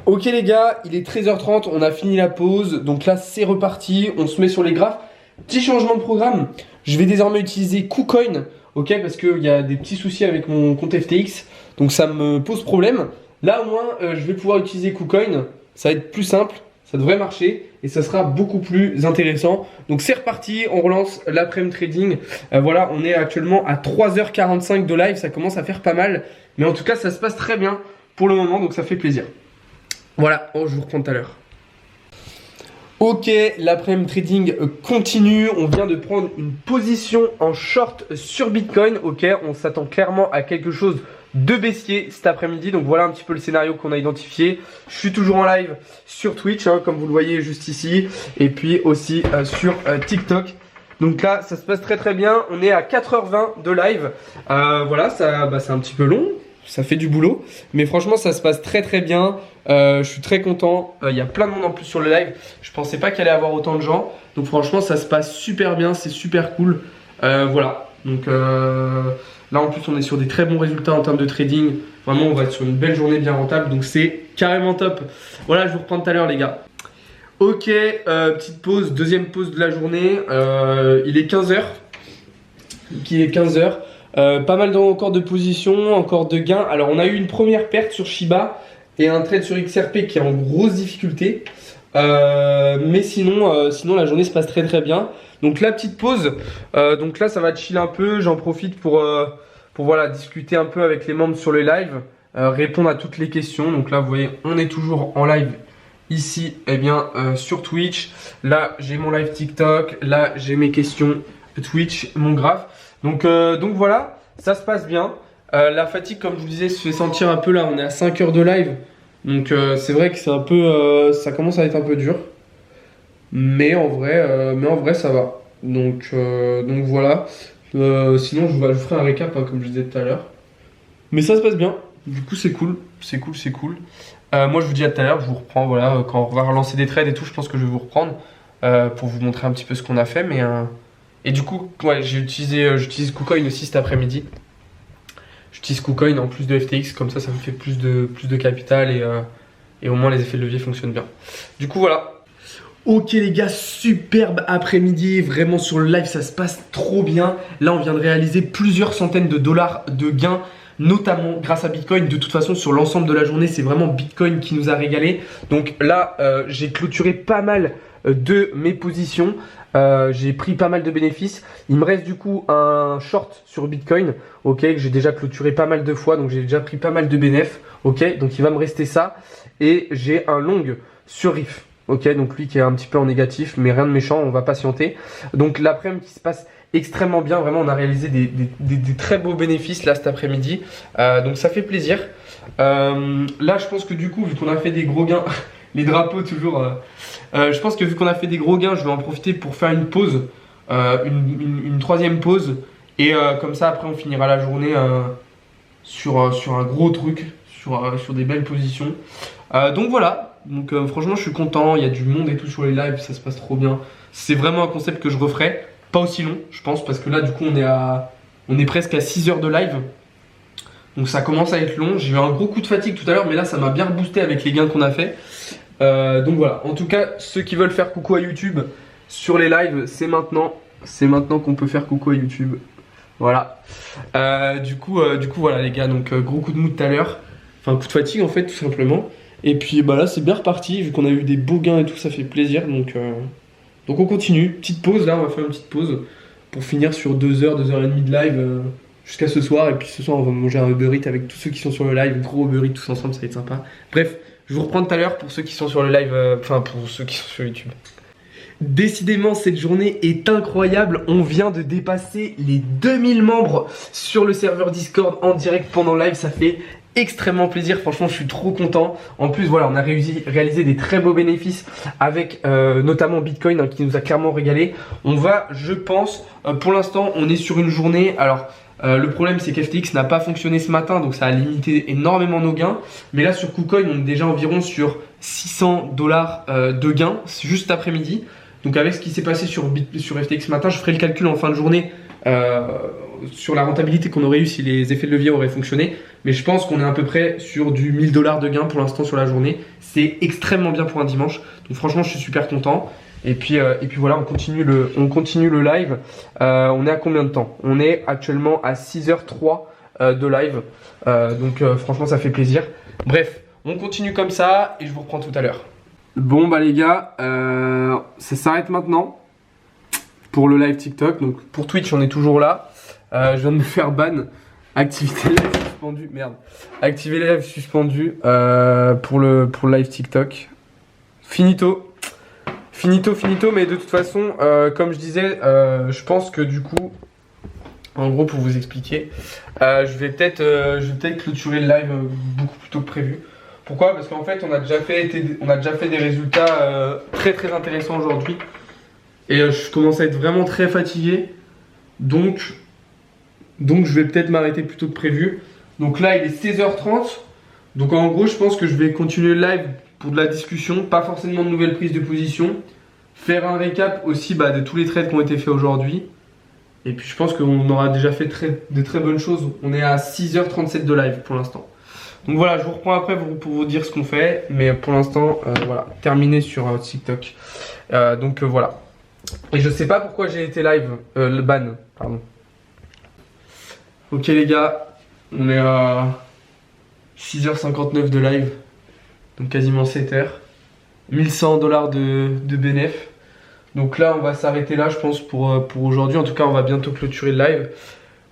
Ok les gars, il est 13h30, on a fini la pause, donc là c'est reparti, on se met sur les graphes. Petit changement de programme, je vais désormais utiliser KuCoin, ok, parce qu'il y a des petits soucis avec mon compte FTX, donc ça me pose problème. Là au moins, je vais pouvoir utiliser KuCoin, ça va être plus simple, ça devrait marcher et ça sera beaucoup plus intéressant. Donc c'est reparti, on relance l'après-midi trading. Voilà, on est actuellement à 3h45 de live, ça commence à faire pas mal, mais en tout cas ça se passe très bien pour le moment, donc ça fait plaisir. Voilà, je vous reprends tout à l'heure. Ok, l'après-midi trading continue. On vient de prendre une position en short sur Bitcoin. Ok, on s'attend clairement à quelque chose de baissier cet après-midi. Donc voilà un petit peu le scénario qu'on a identifié. Je suis toujours en live sur Twitch, hein, comme vous le voyez juste ici. Et puis aussi sur TikTok. Donc là, ça se passe très très bien. On est à 4h20 de live. Voilà, c'est un petit peu long. Ça fait du boulot, mais franchement ça se passe très très bien. Je suis très content. Il y a plein de monde en plus sur le live. Je pensais pas qu'il allait y avoir autant de gens. Donc franchement ça se passe super bien, c'est super cool. Voilà. Donc là en plus on est sur des très bons résultats en termes de trading. Vraiment on va être sur une belle journée bien rentable. Donc c'est carrément top. Voilà, je vous reprends tout à l'heure les gars. Ok, petite pause, deuxième pause de la journée. Il est 15h. Il est 15h. Pas mal encore de positions, encore de gains. Alors on a eu une première perte sur Shiba et un trade sur XRP qui est en grosse difficulté. Mais sinon la journée se passe très très bien. Donc la petite pause, donc là ça va chill un peu. J'en profite pour voilà, discuter un peu avec les membres sur le live, répondre à toutes les questions. Donc là vous voyez on est toujours en live ici sur Twitch. Là j'ai mon live TikTok, là j'ai mes questions Twitch, mon graphe. Donc voilà, ça se passe bien. La fatigue, comme je vous disais, se fait sentir un peu là. On est à 5 heures de live. Donc c'est vrai que c'est un peu. Ça commence à être un peu dur. Mais en vrai, ça va. Donc voilà. Sinon, je vous ferai un récap, hein, comme je disais tout à l'heure. Mais ça se passe bien. Du coup, c'est cool. C'est cool. Moi, je vous dis à tout à l'heure. Je vous reprends. Voilà, quand on va relancer des trades et tout, je pense que je vais vous reprendre pour vous montrer un petit peu ce qu'on a fait. Mais. Et du coup, ouais, j'utilise KuCoin aussi cet après-midi. J'utilise KuCoin en plus de FTX, comme ça me fait plus de capital et au moins les effets de levier fonctionnent bien. Du coup, voilà. Ok les gars, superbe après-midi, vraiment sur le live ça se passe trop bien. Là on vient de réaliser plusieurs centaines de dollars de gains, notamment grâce à Bitcoin. De toute façon sur l'ensemble de la journée c'est vraiment Bitcoin qui nous a régalé. Donc là j'ai clôturé pas mal de mes positions. J'ai pris pas mal de bénéfices. Il me reste du coup un short sur Bitcoin, ok, que j'ai déjà clôturé pas mal de fois, donc j'ai déjà pris pas mal de bénéfices, ok, donc il va me rester ça. Et j'ai un long sur Riff, ok, donc lui qui est un petit peu en négatif, mais rien de méchant, on va patienter. Donc l'après-midi qui se passe extrêmement bien, vraiment on a réalisé des très beaux bénéfices là cet après-midi, donc ça fait plaisir. Là je pense que du coup vu qu'on a fait des gros gains les drapeaux toujours, je pense que vu qu'on a fait des gros gains je vais en profiter pour faire une pause, une troisième pause, et comme ça après on finira la journée sur un gros truc, sur des belles positions. Donc voilà, donc franchement je suis content, il y a du monde et tout sur les lives, ça se passe trop bien. C'est vraiment un concept que je referai, pas aussi long je pense, parce que là du coup on est presque à 6 heures de live. Donc ça commence à être long. J'ai eu un gros coup de fatigue tout à l'heure, mais là ça m'a bien boosté avec les gains qu'on a fait. Donc voilà, en tout cas ceux qui veulent faire coucou à YouTube sur les lives, c'est maintenant. C'est maintenant qu'on peut faire coucou à YouTube. Voilà. Du coup voilà les gars, donc gros coup de mou tout à l'heure. Enfin coup de fatigue en fait tout simplement. Et puis bah là c'est bien reparti, vu qu'on a eu des beaux gains et tout, ça fait plaisir. Donc on continue. Petite pause là, on va faire une petite pause pour finir sur 2h, 2h30 de live. Jusqu'à ce soir, et puis ce soir on va manger un Uber Eats avec tous ceux qui sont sur le live, gros Uber Eats tous ensemble, ça va être sympa. Bref, je vous reprends tout à l'heure pour ceux qui sont sur le live, enfin pour ceux qui sont sur YouTube. Décidément cette journée est incroyable, on vient de dépasser les 2000 membres sur le serveur Discord en direct pendant le live, ça fait extrêmement plaisir, franchement je suis trop content. En plus voilà, on a réalisé des très beaux bénéfices avec notamment Bitcoin, hein, qui nous a clairement régalé. On va, je pense, pour l'instant on est sur une journée, alors le problème c'est qu'FTX n'a pas fonctionné ce matin, donc ça a limité énormément nos gains. Mais là sur KuCoin on est déjà environ sur 600 dollars de gains juste cet après-midi. Donc avec ce qui s'est passé sur FTX ce matin, je ferai le calcul en fin de journée sur la rentabilité qu'on aurait eu si les effets de levier auraient fonctionné. Mais je pense qu'on est à peu près sur du 1000 $ de gain pour l'instant sur la journée. C'est extrêmement bien pour un dimanche. Donc franchement, je suis super content. Et puis voilà, on continue le live. On est à combien de temps? On est actuellement à 6h03 de live. Donc franchement, ça fait plaisir. Bref, on continue comme ça et je vous reprends tout à l'heure. Bon bah les gars, ça s'arrête maintenant pour le live TikTok. Donc pour Twitch, on est toujours là. Je viens de me faire ban. Activité live suspendue. Merde. Activer live suspendu pour le live TikTok. Finito. Finito, mais de toute façon, comme je disais, je pense que du coup, en gros, pour vous expliquer, je vais peut-être clôturer le live beaucoup plus tôt que prévu. Pourquoi? Parce qu'en fait, on a déjà fait des résultats très très intéressants aujourd'hui. Et je commence à être vraiment très fatigué. Donc je vais peut-être m'arrêter plus tôt que prévu. Donc là, il est 16h30. Donc en gros, je pense que je vais continuer le live pour de la discussion. Pas forcément de nouvelles prises de position. Faire un récap aussi de tous les trades qui ont été faits aujourd'hui. Et puis je pense qu'on aura déjà fait de très bonnes choses. On est à 6h37 de live pour l'instant. Donc voilà, je vous reprends après pour vous dire ce qu'on fait. Mais pour l'instant, voilà, terminé sur TikTok. Donc voilà. Et je sais pas pourquoi j'ai été live, le ban, pardon. Ok les gars, on est à 6h59 de live. Donc quasiment 7h. 1100 $ de bénéf. Donc là, on va s'arrêter là, je pense, pour aujourd'hui. En tout cas, on va bientôt clôturer le live.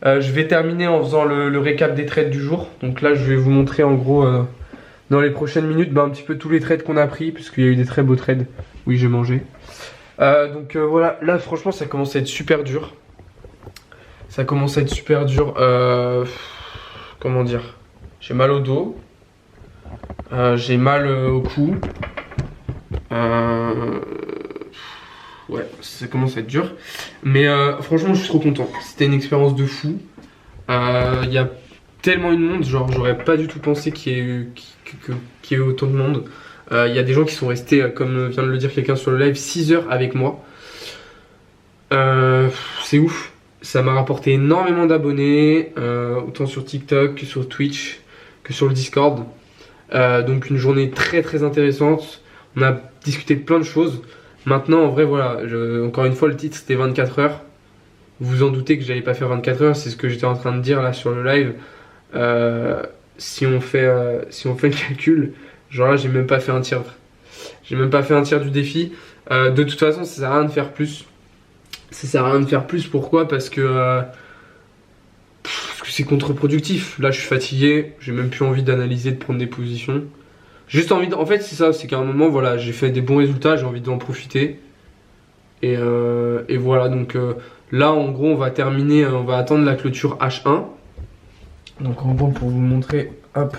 Je vais terminer en faisant le récap des trades du jour. Donc là, je vais vous montrer en gros, dans les prochaines minutes, un petit peu tous les trades qu'on a pris, puisqu'il y a eu des très beaux trades. Oui, j'ai mangé. Donc voilà, là, franchement, ça commence à être super dur. Ça commence à être super dur. Comment dire? J'ai mal au dos. J'ai mal au cou. Ouais, ça commence à être dur. Mais franchement, je suis trop content. C'était une expérience de fou. Il y a tellement eu de monde. Genre, j'aurais pas du tout pensé qu'il y ait eu autant de monde. Il y a des gens qui sont restés, comme vient de le dire quelqu'un sur le live, 6 heures avec moi. C'est ouf. Ça m'a rapporté énormément d'abonnés. Autant sur TikTok que sur Twitch, que sur le Discord. Donc une journée très très intéressante. On a discuté de plein de choses. Maintenant, en vrai, voilà, encore une fois, le titre c'était 24 heures. Vous vous en doutez que j'allais pas faire 24 heures, c'est ce que j'étais en train de dire là sur le live. Si on fait le calcul, genre là, j'ai même pas fait un tiers. J'ai même pas fait un tiers du défi. De toute façon, ça sert à rien de faire plus. Ça sert à rien de faire plus, pourquoi? Parce que c'est contre-productif. Là, je suis fatigué, j'ai même plus envie d'analyser, de prendre des positions. Juste envie en fait, c'est ça, c'est qu'à un moment, voilà, j'ai fait des bons résultats, j'ai envie d'en profiter. Et voilà, donc là, en gros, on va terminer, on va attendre la clôture H1. Donc en gros, pour vous montrer, hop.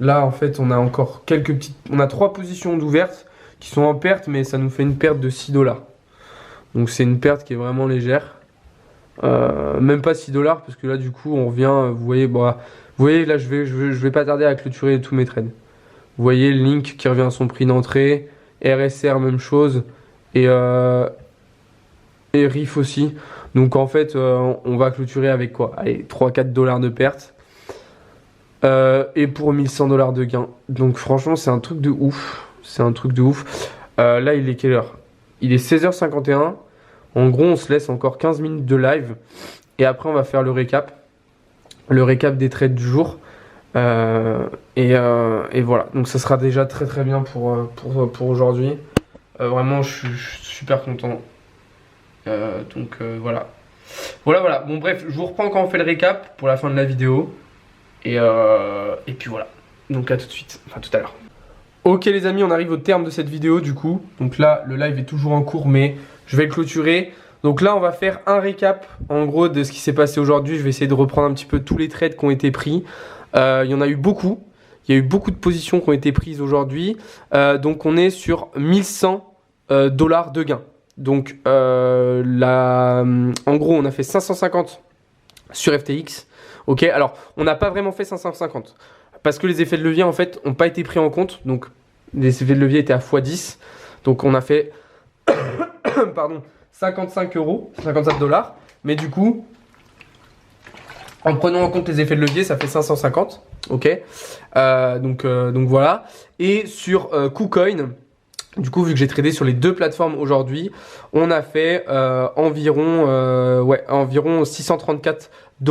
Là, en fait, on a encore quelques petites... On a 3 positions d'ouvertes qui sont en perte, mais ça nous fait une perte de 6 $. Donc c'est une perte qui est vraiment légère. Même pas 6 $, parce que là, du coup, on revient, vous voyez, là, je vais pas tarder à clôturer tous mes trades. Vous voyez, Link qui revient à son prix d'entrée, RSR, même chose, et RIF aussi. Donc en fait, on va clôturer avec quoi? Allez, 3-4 $ de perte. Et pour 1100 $ de gain. Donc franchement, c'est un truc de ouf. C'est un truc de ouf. Là, il est quelle heure? Il est 16h51. En gros, on se laisse encore 15 minutes de live. Et après, on va faire le récap. Le récap des trades du jour. Et voilà. Donc ça sera déjà très très bien pour aujourd'hui. Vraiment, je suis super content. Donc voilà. Voilà. Bon bref, je vous reprends quand on fait le récap pour la fin de la vidéo. Et puis voilà. Donc à tout de suite. Enfin tout à l'heure. Ok les amis, on arrive au terme de cette vidéo du coup. Donc là, le live est toujours en cours, mais je vais le clôturer. Donc là, on va faire un récap en gros de ce qui s'est passé aujourd'hui. Je vais essayer de reprendre un petit peu tous les trades qui ont été pris. Il y en a eu beaucoup. Il y a eu beaucoup de positions qui ont été prises aujourd'hui. Donc on est sur 1100 $ de gain. Donc en gros, on a fait 550 sur FTX. Ok, alors on n'a pas vraiment fait 550 parce que les effets de levier en fait n'ont pas été pris en compte. Donc les effets de levier étaient à x10. Donc on a fait pardon, 55 €, 55 $. Mais du coup, En prenant en compte les effets de levier, ça fait 550. Ok. Donc voilà. Et sur KuCoin, du coup, vu que j'ai tradé sur les deux plateformes aujourd'hui, on a fait environ 634 $.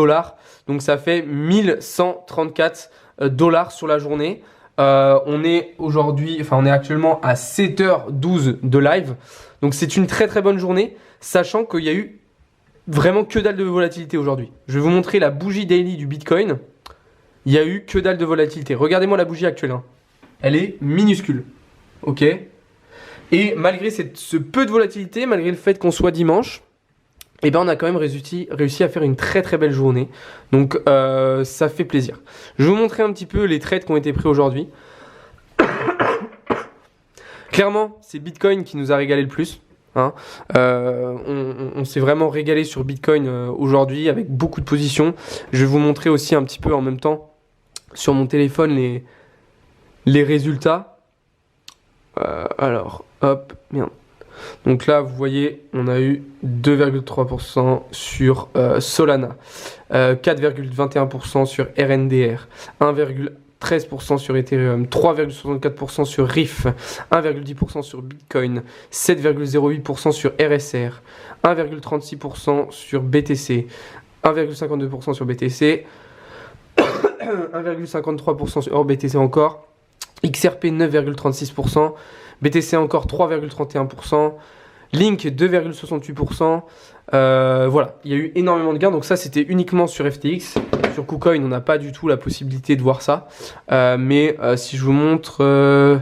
Donc ça fait 1134 $ sur la journée. On est actuellement à 7h12 de live. Donc c'est une très très bonne journée, sachant qu'il y a eu vraiment que dalle de volatilité aujourd'hui. Je vais vous montrer la bougie daily du Bitcoin. Il y a eu que dalle de volatilité. Regardez-moi la bougie actuelle. Hein. Elle est minuscule. Ok. Et malgré ce peu de volatilité, malgré le fait qu'on soit dimanche, eh ben on a quand même réussi à faire une très très belle journée. Donc ça fait plaisir. Je vais vous montrer un petit peu les trades qui ont été pris aujourd'hui. Clairement, c'est Bitcoin qui nous a régalé le plus. Hein. On s'est vraiment régalé sur Bitcoin aujourd'hui avec beaucoup de positions. Je vais vous montrer aussi un petit peu en même temps sur mon téléphone les résultats. Alors, hop, merde. Donc là, vous voyez, on a eu 2,3% sur Solana, 4,21% sur RNDR, 1,13% sur Ethereum, 3,64% sur Riff, 1,10% sur Bitcoin, 7,08% sur RSR, 1,36% sur BTC, 1,52% sur BTC, 1,53% sur BTC encore, XRP 9,36%, BTC encore 3,31%, Link 2,68%. Voilà, il y a eu énormément de gains. Donc ça, c'était uniquement sur FTX. Sur KuCoin, on n'a pas du tout la possibilité de voir ça. Mais si je vous montre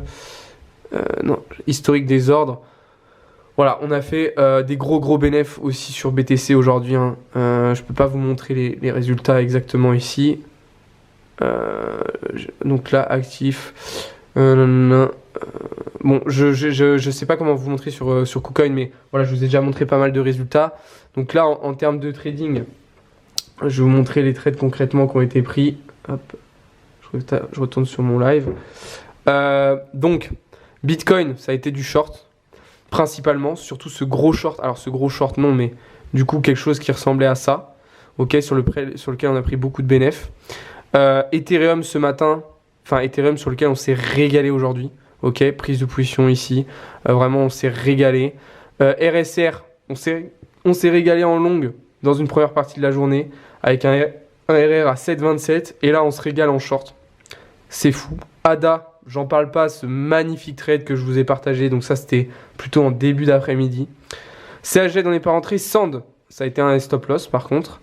non, historique des ordres, voilà, on a fait des gros bénéfices aussi sur BTC aujourd'hui. Hein. Je peux pas vous montrer les résultats exactement ici. Donc là, actif. Bon, je sais pas comment vous montrer sur KuCoin, mais voilà, je vous ai déjà montré pas mal de résultats. Donc là, en termes de trading, je vais vous montrer les trades concrètement qui ont été pris. Hop, je retourne sur mon live. Donc, Bitcoin, ça a été du short, principalement, surtout ce gros short. Alors, ce gros short, non, mais du coup, quelque chose qui ressemblait à ça, ok, sur lequel on a pris beaucoup de bénéfices. Ethereum ce matin, enfin Ethereum sur lequel on s'est régalé aujourd'hui, ok, prise de position ici, vraiment on s'est régalé. RSR, on s'est régalé en longue dans une première partie de la journée avec un RR à 7,27 et là on se régale en short, c'est fou. ADA, j'en parle pas, ce magnifique trade que je vous ai partagé, donc ça c'était plutôt en début d'après-midi. CHZ on n'est pas rentré, Sand, ça a été un stop loss par contre.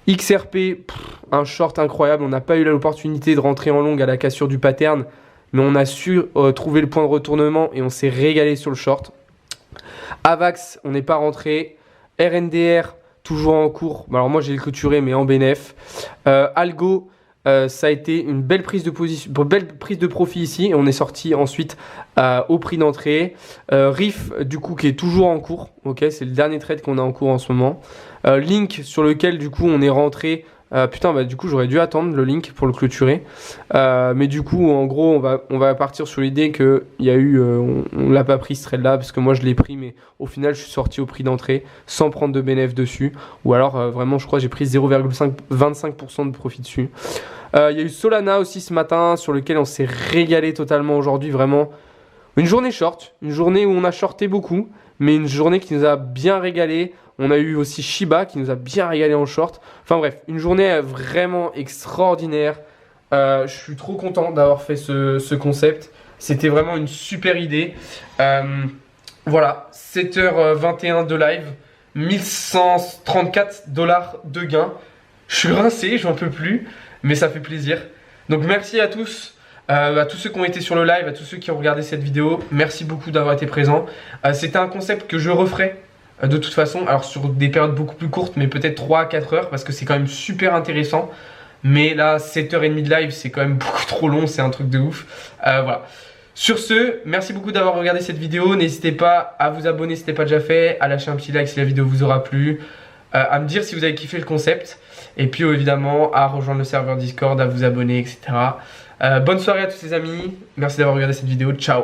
XRP, un short incroyable, on n'a pas eu l'opportunité de rentrer en longue à la cassure du pattern, mais on a su trouver le point de retournement et on s'est régalé sur le short. AVAX, on n'est pas rentré. RNDR, toujours en cours, alors moi j'ai le clôturé mais en bénéf. Algo, ça a été une belle prise de position, belle prise de profit ici et on est sorti ensuite au prix d'entrée. Riff du coup qui est toujours en cours, ok, c'est le dernier trade qu'on a en cours en ce moment. Link sur lequel du coup on est rentré. Putain, bah du coup j'aurais dû attendre le Link pour le clôturer, mais du coup en gros on va partir sur l'idée que il y a eu, on l'a pas pris ce trade là parce que moi je l'ai pris, mais au final je suis sorti au prix d'entrée sans prendre de bénéfice dessus, ou alors vraiment je crois que j'ai pris 0,25% de profit dessus. Il y a eu Solana aussi ce matin sur lequel on s'est régalé totalement aujourd'hui, vraiment une journée short, une journée où on a shorté beaucoup, mais une journée qui nous a bien régalé. On a eu aussi Shiba qui nous a bien régalé en short. Enfin bref, une journée vraiment extraordinaire. Je suis trop content d'avoir fait ce concept. C'était vraiment une super idée. Voilà, 7h21 de live, 1134 $ de gain. Je suis rincé, j'en peux plus, mais ça fait plaisir. Donc merci à tous. À tous ceux qui ont été sur le live, à tous ceux qui ont regardé cette vidéo, merci beaucoup d'avoir été présents. C'était un concept que je referai de toute façon, alors sur des périodes beaucoup plus courtes, mais peut-être 3 à 4 heures, parce que c'est quand même super intéressant. Mais là, 7h30 de live, c'est quand même beaucoup trop long, c'est un truc de ouf. Voilà. Sur ce, merci beaucoup d'avoir regardé cette vidéo. N'hésitez pas à vous abonner si ce n'est pas déjà fait, à lâcher un petit like si la vidéo vous aura plu, à me dire si vous avez kiffé le concept, et puis évidemment à rejoindre le serveur Discord, à vous abonner, etc. Bonne soirée à tous les amis, merci d'avoir regardé cette vidéo, ciao.